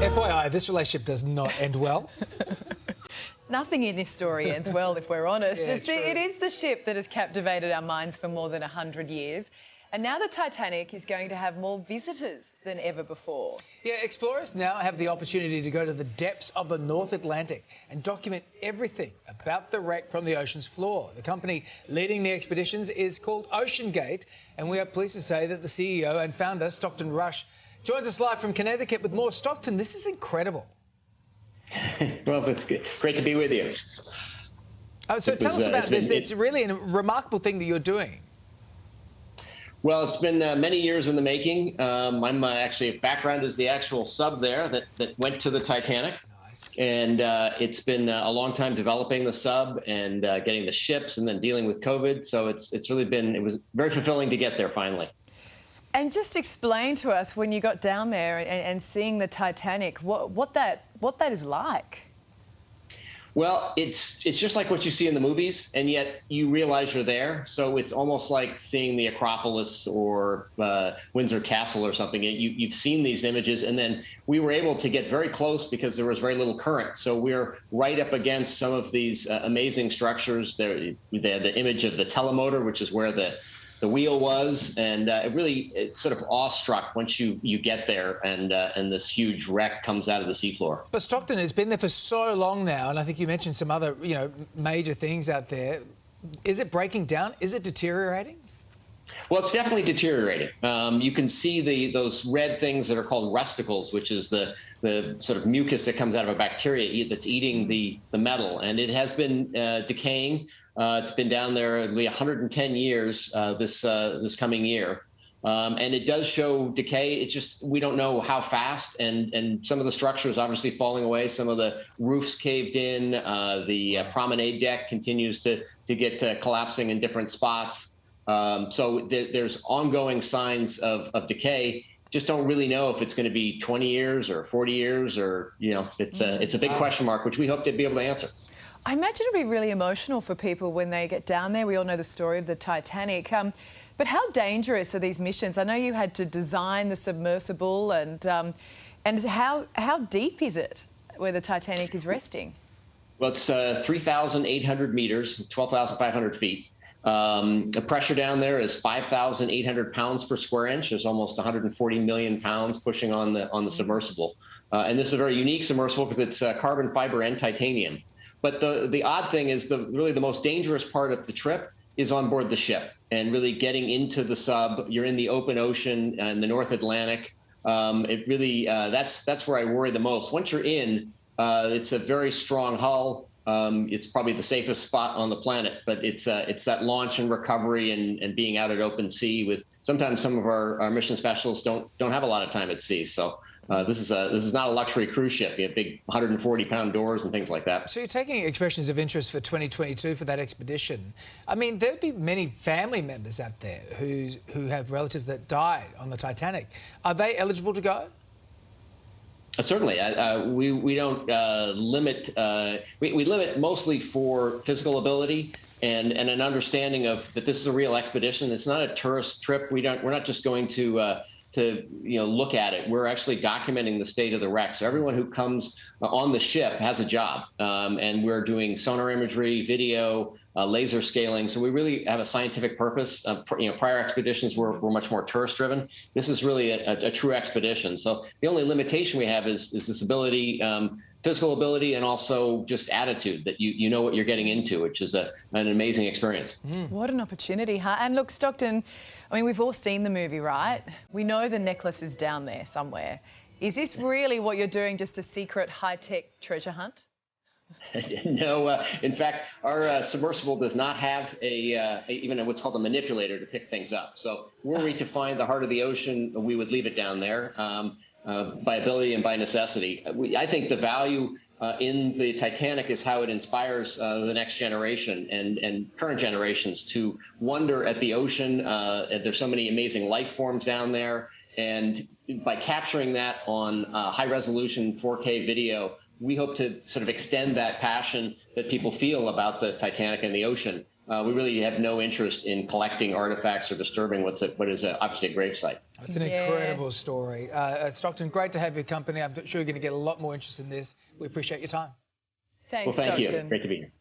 FYI, this relationship does not end well. Nothing in this story ends well, if we're honest. Yeah, It is the ship that has captivated our minds for more than 100 years. And now the Titanic is going to have more visitors than ever before. Yeah, explorers now have the opportunity to go to the depths of the North Atlantic and document everything about the wreck from the ocean's floor. The company leading the expeditions is called OceanGate, and we are pleased to say that the CEO and founder, Stockton Rush, joins us live from Connecticut with more. Stockton, this is incredible. Well, it's great to be with you. So tell us about this. It's really a remarkable thing that you're doing. Well, it's been many years in the making. I'm actually, background is the actual sub there that went to the Titanic. Nice. And it's been a long time developing the sub and getting the ships and then dealing with COVID. So it's really been, it was very fulfilling to get there finally. And just explain to us, when you got down there and seeing the Titanic, what that is like. Well, it's just like what you see in the movies, and yet you realize you're there. So it's almost like seeing the Acropolis or Windsor Castle or something. You've seen these images, and then we were able to get very close because there was very little current. So we're right up against some of these amazing structures. They had the image of the telemotor, which is where the wheel was, and it's sort of awestruck once you get there and this huge wreck comes out of the seafloor. But Stockton has been there for so long now, and I think you mentioned some other, major things out there. Is it breaking down? Is it deteriorating? Well, it's definitely deteriorating. You can see those red things that are called rusticles, which is the sort of mucus that comes out of a bacteria that's eating the metal, and it has been decaying. It's been down there it'll be 110 years this coming year. And it does show decay. It's just we don't know how fast, and some of the structures obviously falling away. Some of the roofs caved in. The promenade deck continues to get collapsing in different spots. So there's ongoing signs of decay. Just don't really know if it's going to be 20 years or 40 years or, it's a big question mark, which we hope to be able to answer. I imagine it'll be really emotional for people when they get down there. We all know the story of the Titanic. But how dangerous are these missions? I know you had to design the submersible, and how deep is it where the Titanic is resting? Well, it's 3,800 meters, 12,500 feet. The pressure down there is 5,800 pounds per square inch. There's almost 140 million pounds pushing on the submersible. And this is a very unique submersible because it's carbon fiber and titanium. But the odd thing is really the most dangerous part of the trip is on board the ship and really getting into the sub. You're in the open ocean in the North Atlantic. It really that's where I worry the most. Once you're in, it's a very strong hull. It's probably the safest spot on the planet, but it's that launch and recovery and being out at open sea with sometimes some of our mission specialists don't have a lot of time at sea. So this is not a luxury cruise ship. You have big 140-pound doors and things like that. So you're taking expressions of interest for 2022 for that expedition. I mean, there'd be many family members out there who have relatives that died on the Titanic. Are they eligible to go? Certainly. We don't limit. We limit mostly for physical ability and an understanding of that this is a real expedition. It's not a tourist trip. We're not just going to look at it. We're actually documenting the state of the wreck. So everyone who comes on the ship has a job, and we're doing sonar imagery, video, laser scaling. So we really have a scientific purpose. Prior expeditions were much more tourist driven. This is really a true expedition. So the only limitation we have is this ability, physical ability, and also just attitude that you know what you're getting into, which is an amazing experience. What an opportunity, huh? And look, Stockton, I mean, we've all seen the movie, right? We know the necklace is down there somewhere. Is this really what you're doing, just a secret high-tech treasure hunt? No, in fact, our submersible does not have even what's called a manipulator to pick things up. So were we to find the heart of the ocean, we would leave it down there by ability and by necessity. I think the value in the Titanic is how it inspires the next generation and current generations to wonder at the ocean. There's so many amazing life forms down there. And by capturing that on high-resolution 4K video, we hope to sort of extend that passion that people feel about the Titanic and the ocean we really have no interest in collecting artifacts or disturbing what is obviously a gravesite. It's an incredible story. Stockton, great to have your company. I'm sure you're going to get a lot more interest in this. We appreciate your time. Thanks, Well, thank Stockton. you. Great to be here.